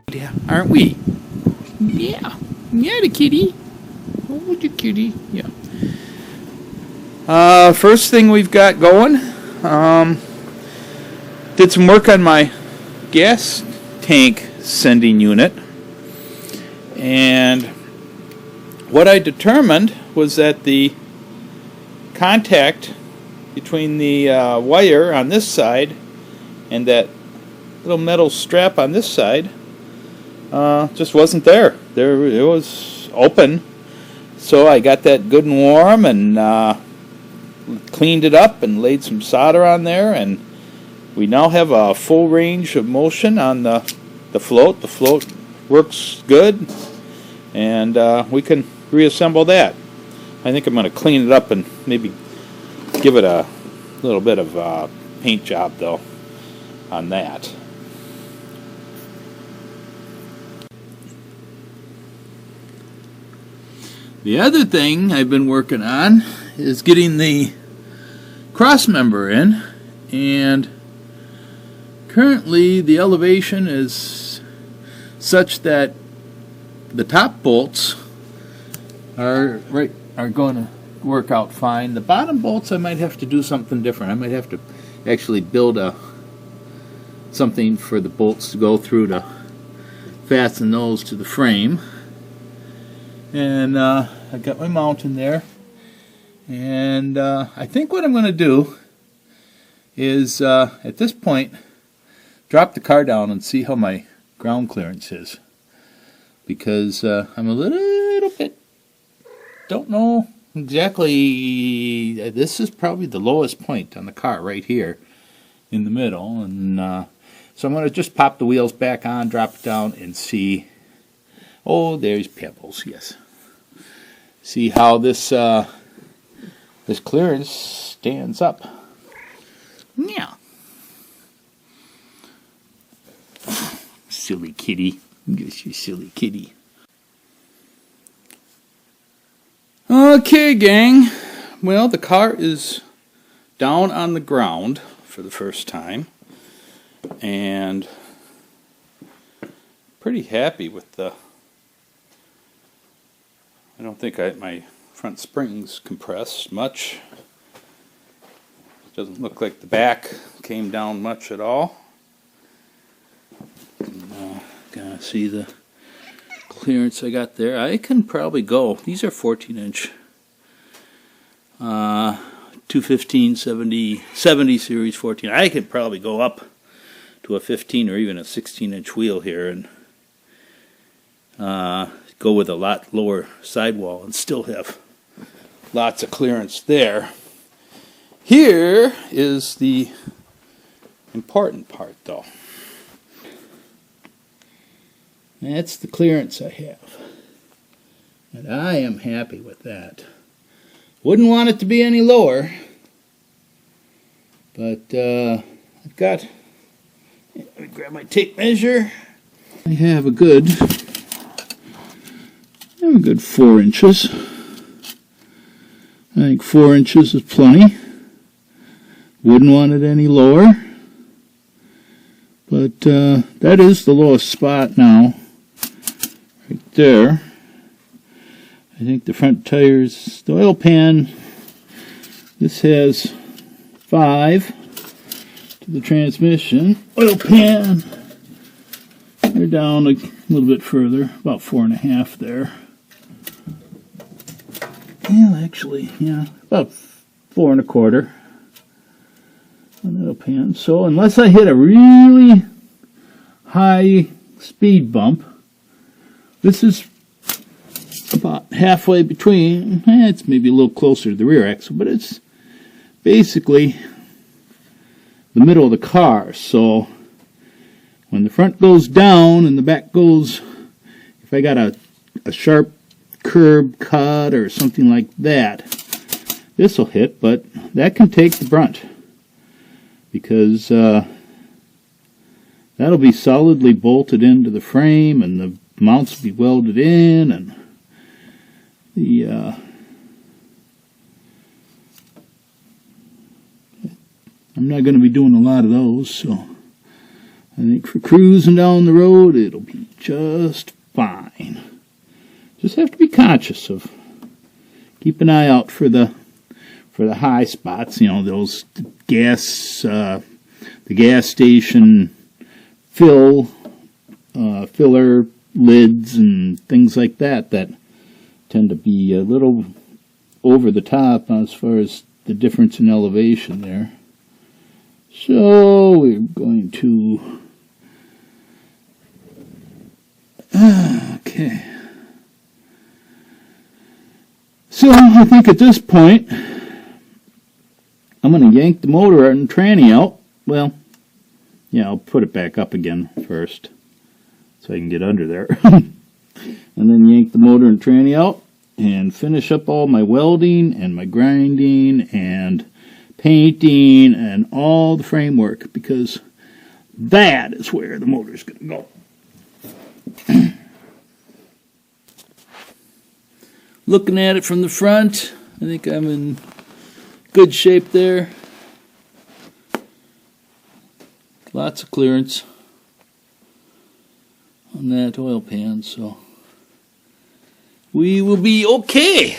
Yeah, aren't we? Yeah. Yeah, the kitty. Oh, the kitty. Yeah. First thing we've got going, did some work on my gas tank sending unit, and what I determined was that the contact between the wire on this side and that little metal strap on this side just wasn't there. It was open, so I got that good and warm and cleaned it up and laid some solder on there, and we now have a full range of motion on the float. The float works good, and we can reassemble that. I think I'm going to clean it up and maybe give it a little bit of paint job though on that. The other thing I've been working on is getting the cross member in, and currently the elevation is such that the top bolts are going to work out fine. The bottom bolts I might have to do something different. I might have to actually build something for the bolts to go through to fasten those to the frame. And I got my mount in there, and I think what I'm going to do is at this point drop the car down and see how my ground clearance is, because I'm a little bit, don't know exactly. This is probably the lowest point on the car right here in the middle, and so I'm going to just pop the wheels back on, drop it down, and see. Oh, there's Pebbles, yes. See how this clearance stands up. Yeah. Silly kitty. Guess you silly kitty. Okay, gang. Well, the car is down on the ground for the first time, and pretty happy with the. I don't think my front springs compressed much. Doesn't look like the back came down much at all. Gotta see the clearance I got there. I can probably go. These are 14-inch. 215 70 series 14. I could probably go up to a 15 or even a 16-inch wheel here and go with a lot lower sidewall and still have lots of clearance there. Here is the important part though. That's the clearance I have, and I am happy with that. Wouldn't want it to be any lower, but I've got, let me grab my tape measure. I have a good 4 inches. I think 4 inches is plenty. Wouldn't want it any lower, but that is the lowest spot now, right there. I think the front tires, the oil pan, this has 5 to the transmission. Oil pan, they're down a little bit further, about 4.5 there. Well, actually, yeah, about 4 1/4 on the oil pan. So unless I hit a really high speed bump, this is about halfway between, it's maybe a little closer to the rear axle, but it's basically the middle of the car. So when the front goes down and the back goes, if I got a sharp curb cut or something like that, this will hit, but that can take the brunt, because that'll be solidly bolted into the frame and the mounts will be welded in, and the I'm not going to be doing a lot of those, so I think for cruising down the road, it'll be just fine. Just have to be conscious of, keep an eye out for the high spots, you know, those the gas station filler lids and things like that tend to be a little over the top as far as the difference in elevation there. So we're going to okay. So I think at this point I'm going to yank the motor and tranny out. Well, yeah, I'll put it back up again first so I can get under there. And then yank the motor and tranny out and finish up all my welding and my grinding and painting and all the framework, because that is where the motor's going to go. Looking at it from the front, I think I'm in good shape there. Lots of clearance on that oil pan, so we will be okay.